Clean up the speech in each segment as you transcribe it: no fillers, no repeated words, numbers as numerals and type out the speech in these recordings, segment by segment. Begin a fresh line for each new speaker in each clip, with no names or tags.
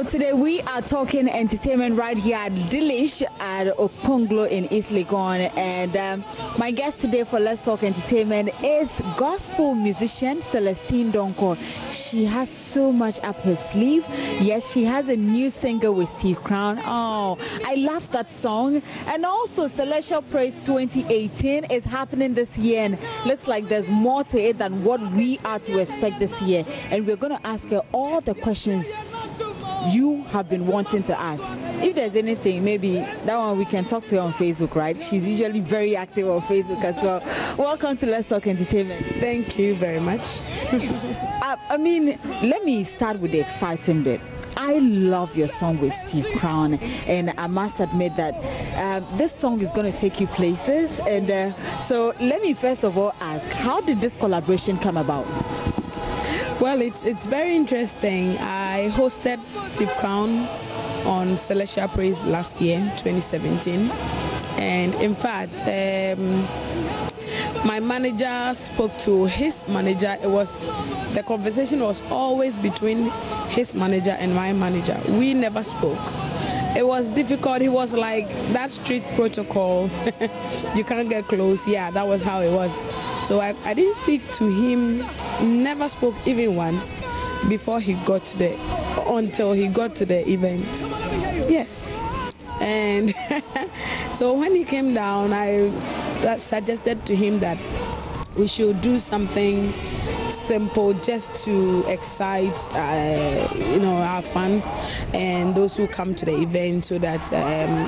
today we are talking entertainment right here at Delish at Upclose in East Legon, and my guest today for Let's Talk Entertainment is gospel musician Celestine Donkor. She has so much up her sleeve. Yes, she has a new single with Steve Crown. Oh, I love that song. And also Celestial Praise 2018 is happening this year, and looks like there's more to it than what we are to expect this year. And we're going to ask her all the questions you have been wanting to ask. If there's anything, maybe that one we can talk to her on Facebook, right? She's usually very active on Facebook as well. Welcome to Let's Talk Entertainment.
Thank you very much.
I mean, let me start with the exciting bit. I love your song with Steve Crown, and I must admit that this song is going to take you places. And so let me first of all ask, how did this collaboration come about?
Well, it's very interesting. I hosted Steve Crown on Celestial Praise last year, 2017. And in fact, my manager spoke to his manager. The conversation was always between his manager and my manager. We never spoke. It was difficult. He was like, that street protocol, you can't get close. Yeah, that was how it was. So I didn't speak to him, never spoke even once before he got there, until he got to the event. Yes. And so when he came down, I suggested to him that we should do something simple just to excite our fans and those who come to the event, so that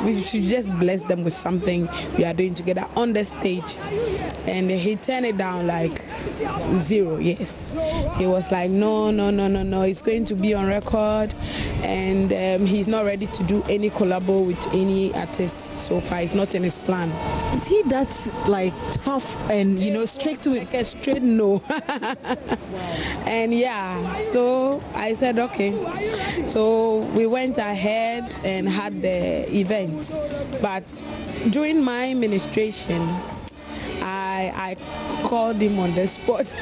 we should just bless them with something we are doing together on the stage. And he turned it down like zero. Yes, he was like, no, it's going to be on record, and he's not ready to do any collabo with any artist so far. It's not in his plan.
Is he that like tough and strict to
like a straight no? And yeah, so I said okay. So we went ahead and had the event, but during my ministration, I called him on the spot.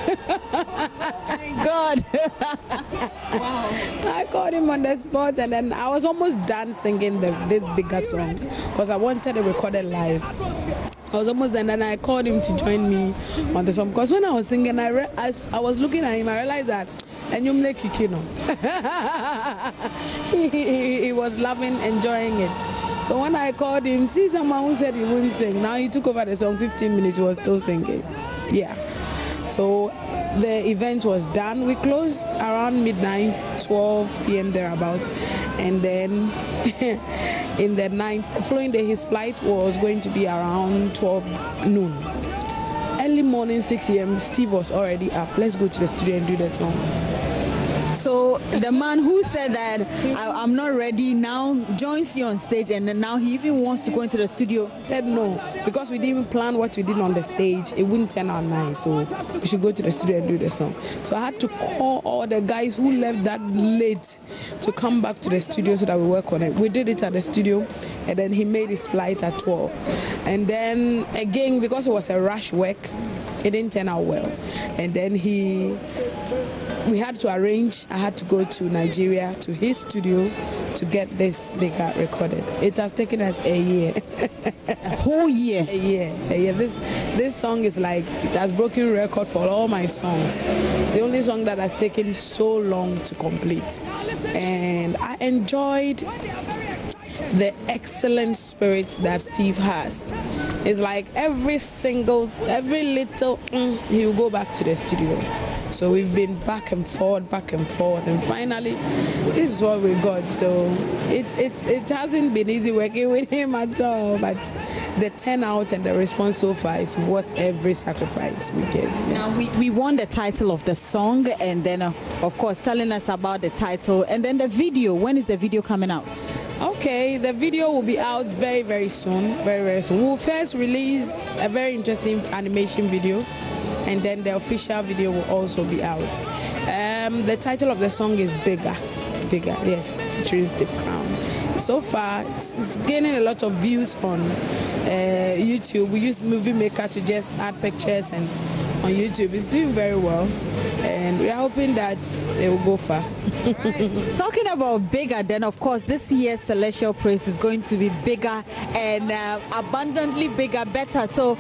God.
Wow. I called him on the spot, and then I was almost done singing this bigger song because I wanted to record it live. I was almost done, and I called him to join me on the song, because when I was singing, I was looking at him, I realized that and you make kikino. He was loving, enjoying it. So when I called him, see someone who said he wouldn't sing. Now he took over the song, 15 minutes, he was still singing. Yeah. So the event was done. We closed around midnight, 12 p.m. thereabout. And then in the night, the following day, his flight was going to be around 12 noon. Early morning, 6 a.m., Steve was already up. Let's go to the studio and do the song.
So the man who said that I'm not ready now joins you on stage, and then now he even wants to go into the studio.
Said no, because we didn't plan what we did on the stage. It wouldn't turn out nice, so we should go to the studio and do the song. So I had to call all the guys who left that late to come back to the studio so that we work on it. We did it at the studio, and then he made his flight at 12. And then again, because it was a rush work, it didn't turn out well. And then we had to arrange. I had to go to Nigeria to his studio to get this bigger recorded. It has taken us a year.
A whole year?
A year. This song is like, it has broken record for all my songs. It's the only song that has taken so long to complete. And I enjoyed the excellent spirit that Steve has. It's like every little, he will go back to the studio. So we've been back and forth, and finally, this is what we got. So it hasn't been easy working with him at all, but the turnout and the response so far is worth every sacrifice we get.
Now we won the title of the song, and then of course telling us about the title, and then the video. When is the video coming out?
Okay, the video will be out very, very soon. Very soon. We'll first release a very interesting animation video, and then the official video will also be out. The title of the song is Bigger, yes, featuring Steve Crown. So far, it's gaining a lot of views on YouTube. We use Movie Maker to just add pictures and on YouTube. It's doing very well, and we are hoping that it will go far.
Talking about bigger, then of course this year's Celestial Praise is going to be bigger and abundantly bigger, better. So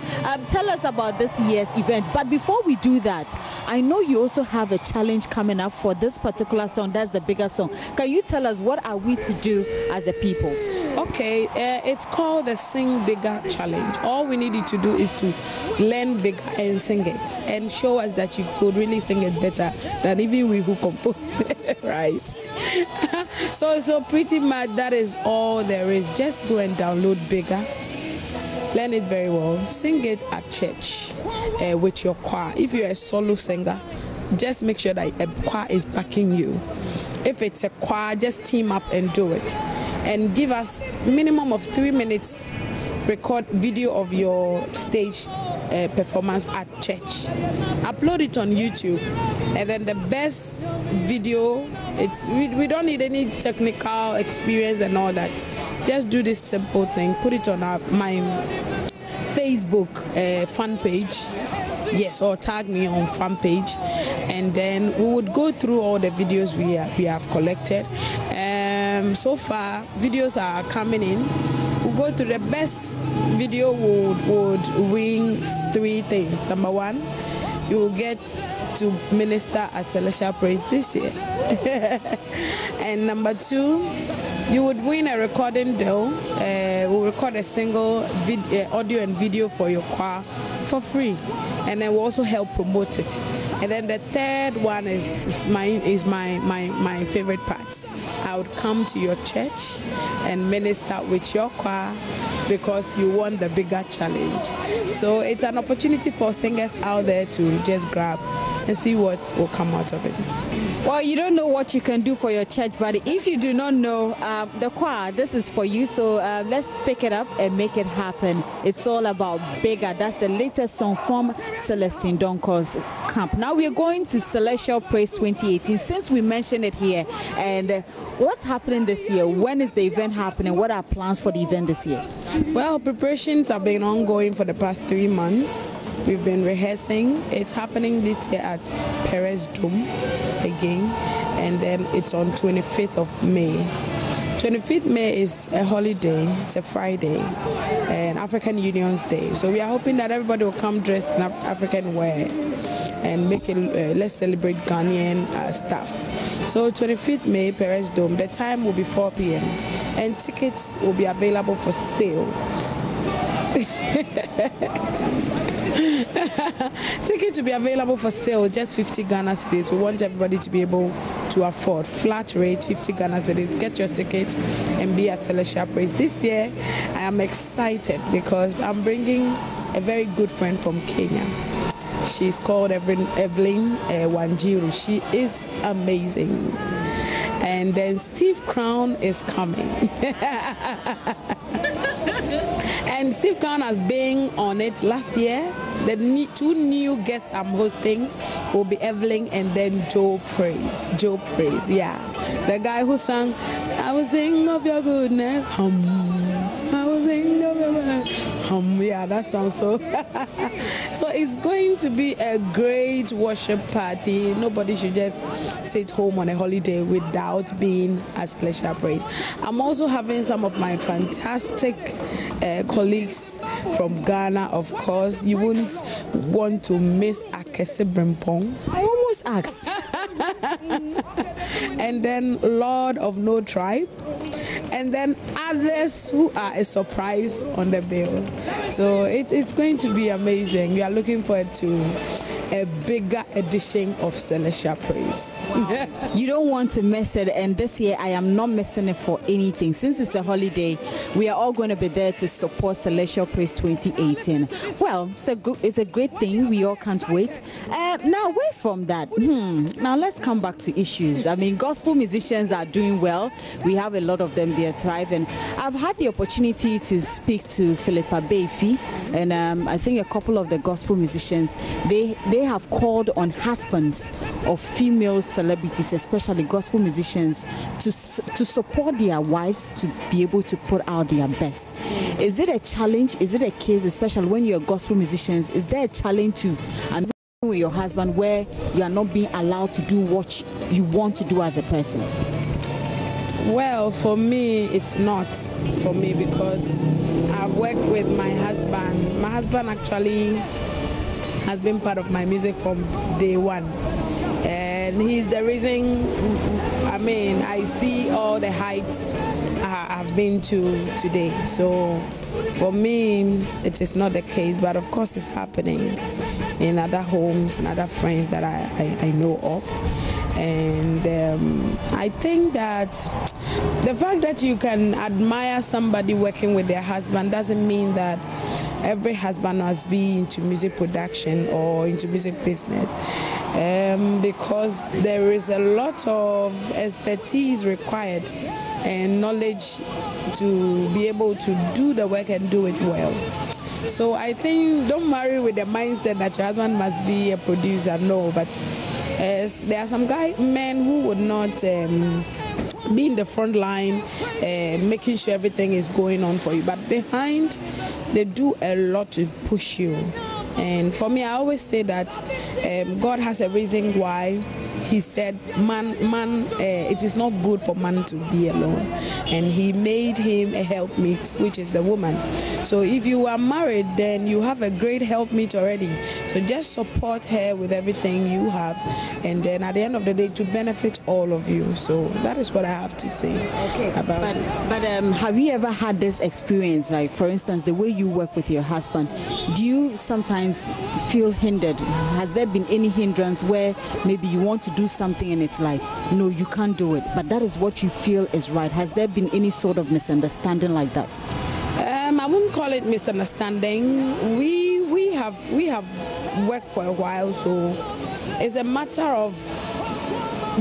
tell us about this year's event. But before we do that, I know you also have a challenge coming up for this particular song. That's the bigger song. Can you tell us what are we to do as a people?
Okay, it's called the Sing Bigger Challenge. All we need you to do is to learn bigger and sing it, and show us that you could really sing it better than even we who composed it, right? So pretty much that is all there is. Just go and download Bigger, learn it very well, sing it at church with your choir. If you're a solo singer, just make sure that a choir is backing you. If it's a choir, just team up and do it. And give us minimum of 3 minutes record video of your stage performance at church. Upload it on YouTube, and then the best video, we don't need any technical experience and all that. Just do this simple thing, put it on my Facebook fan page, yes, or tag me on fan page, and then we would go through all the videos we have collected. So far, videos are coming in. We'll go to the best video would win 3 things. Number 1, you will get to minister at Celestial Praise this year. And number 2, you would win a recording deal. We'll record a single audio and video for your choir for free, and then we'll also help promote it. And then the third one is my favorite part. I would come to your church and minister with your choir because you won the bigger challenge. So it's an opportunity for singers out there to just grab and see what will come out of it.
Well, you don't know what you can do for your church, but if you do not know the choir, this is for you. So let's pick it up and make it happen. It's all about Bigger. That's the latest song from Celestine Donkor's camp. Now we are going to Celestial Praise 2018, since we mentioned it here. And what's happening this year? When is the event happening? What are plans for the event this year?
Well, preparations have been ongoing for the past 3 months. We've been rehearsing. It's happening this year at Perez Dome again, and then it's on 25th of May. 25th May is a holiday. It's a Friday, and African Union's Day. So we are hoping that everybody will come dressed in African wear and make it. Let's celebrate Ghanaian stuffs. So 25th May, Perez Dome. The time will be 4 p.m. and tickets will be available for sale. Tickets will be available for sale, just 50 Ghana cedis. We want everybody to be able to afford. Flat rate, 50 Ghana cedis. Get your ticket and be at Celestial Praise. This year, I am excited because I'm bringing a very good friend from Kenya. She's called Evelyn Wanjiru. She is amazing. And then Steve Crown is coming. And Steve Crown has been on it last year. The 2 new guests I'm hosting will be Evelyn and then Joe Praise. Joe Praise, yeah. The guy who sang, I was singing of your goodness. I was singing of your goodness. Yeah, that sounds so. So it's going to be a great worship party. Nobody should just sit home on a holiday without being at Celestial Praise. I'm also having some of my fantastic colleagues from Ghana, of course. You wouldn't want to miss Akese Brimpong.
I almost asked.
And then Lord of No Tribe. And then others who are a surprise on the bill. So it's going to be amazing. We are looking forward to a bigger edition of Celestial Praise.
Wow. You don't want to miss it, and this year I am not missing it for anything. Since it's a holiday, we are all going to be there to support Celestial Praise 2018. Well, it's a great thing. We all can't wait. Now, away from that, now let's come back to issues. I mean, gospel musicians are doing well. We have a lot of them. They are thriving. I've had the opportunity to speak to Philippa Beifi, and I think a couple of the gospel musicians, they have called on husbands of female celebrities, especially gospel musicians, to support their wives to be able to put out their best. Is it a challenge? Is it a case, especially when you're gospel musicians? Is there a challenge to with your husband where you are not being allowed to do what you want to do as a person?
Well, for me, it's not for me because I've worked with my husband. My husband actually has been part of my music from day one. And he's the reason, I see all the heights I've been to today. So for me, it is not the case, but of course it's happening in other homes and other friends that I know of. And I think that the fact that you can admire somebody working with their husband doesn't mean that every husband must be into music production or into music business, because there is a lot of expertise required and knowledge to be able to do the work and do it well. So I think don't marry with the mindset that your husband must be a producer. No, but there are some men who would not be in the front line, making sure everything is going on for you. But behind, they do a lot to push you. And for me, I always say that God has a reason why He said, it is not good for man to be alone. And He made him a helpmeet, which is the woman. So if you are married, then you have a great helpmeet already. So just support her with everything you have. And then at the end of the day, to benefit all of you. So that is what I have to say about it.
But have you ever had this experience, like for instance, the way you work with your husband, do you sometimes feel hindered? Has there been any hindrance where maybe you want to do something and it's like, no, you can't do it, but that is what you feel is right? Has there been any sort of misunderstanding like that?
I wouldn't call it misunderstanding. We have worked for a while, so it's a matter of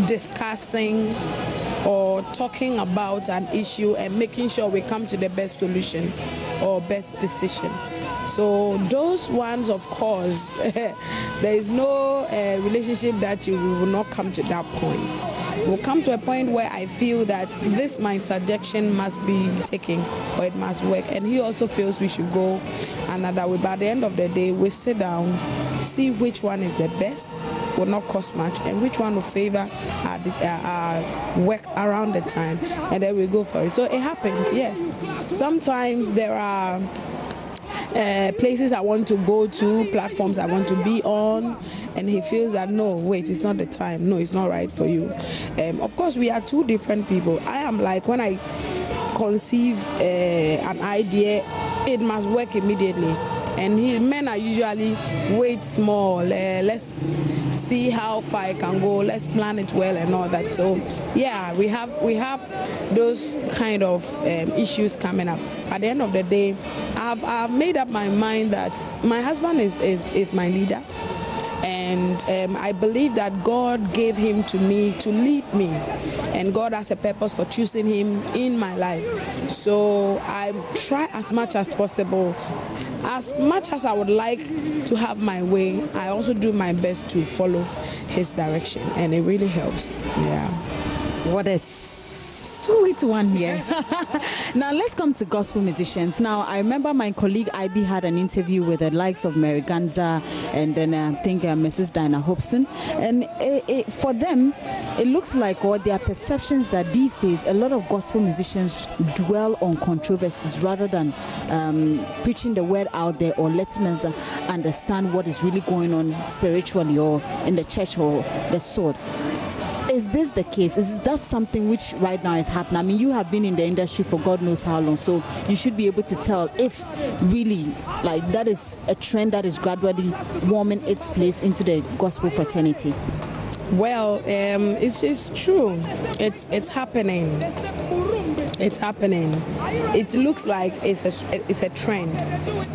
discussing or talking about an issue and making sure we come to the best solution or best decision. So those ones, of course, there is no relationship that you will not come to that point. We'll come to a point where I feel that my suggestion must be taken or it must work. And he also feels we should go another way. But at the end of the day, we sit down, see which one is the best, will not cost much, and which one will favor our work around the time. And then we go for it. So it happens, yes. Sometimes there are places I want to go to, platforms I want to be on, and he feels that no, wait, it's not the time, no, it's not right for you. Of course, we are two different people. I am like, when I conceive an idea, it must work immediately, and men are usually wait small, let's see how far I can go, let's plan it well and all that. So yeah, we have those kind of issues coming up. At the end of the day, I've made up my mind that my husband is my leader, and I believe that God gave him to me to lead me, and God has a purpose for choosing him in my life. So I try as much as possible. As much as I would like to have my way, I also do my best to follow his direction, and it really helps. Yeah.
What a sweet one here. Now let's come to gospel musicians. Now I remember my colleague IB had an interview with the likes of Mary Ganza and then I think Mrs. Dinah Hobson, and for them it looks like, or their perceptions, that these days a lot of gospel musicians dwell on controversies rather than preaching the word out there or letting us understand what is really going on spiritually or in the church or the sword. Is this the case? Is that something which right now is happening? I mean, you have been in the industry for God knows how long, so you should be able to tell if really like that is a trend that is gradually warming its place into the gospel fraternity.
Well, it's true. It's happening. It's happening. It looks like it's a trend,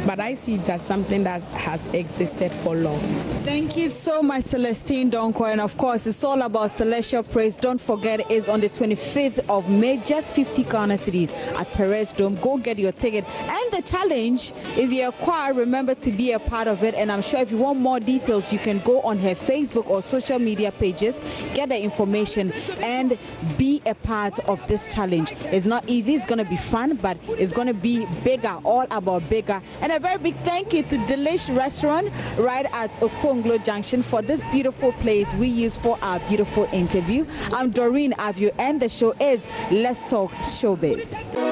but I see it as something that has existed for long.
Thank you so much, Celestine Donkor, and of course, it's all about Celestial Praise. Don't forget, it's on the 25th of May, just 50 Ghana cedis at Perez Dome. Go get your ticket. And the challenge, if you're a choir, remember to be a part of it. And I'm sure if you want more details, you can go on her Facebook or social media pages, get the information, and be a part of this challenge. It's not easy. It's going to be fun, but it's going to be bigger, all about bigger. And a very big thank you to Delish Restaurant right at Upclose Junction for this beautiful place we use for our beautiful interview. I'm Doreen Avio, and the show is Let's Talk Showbiz.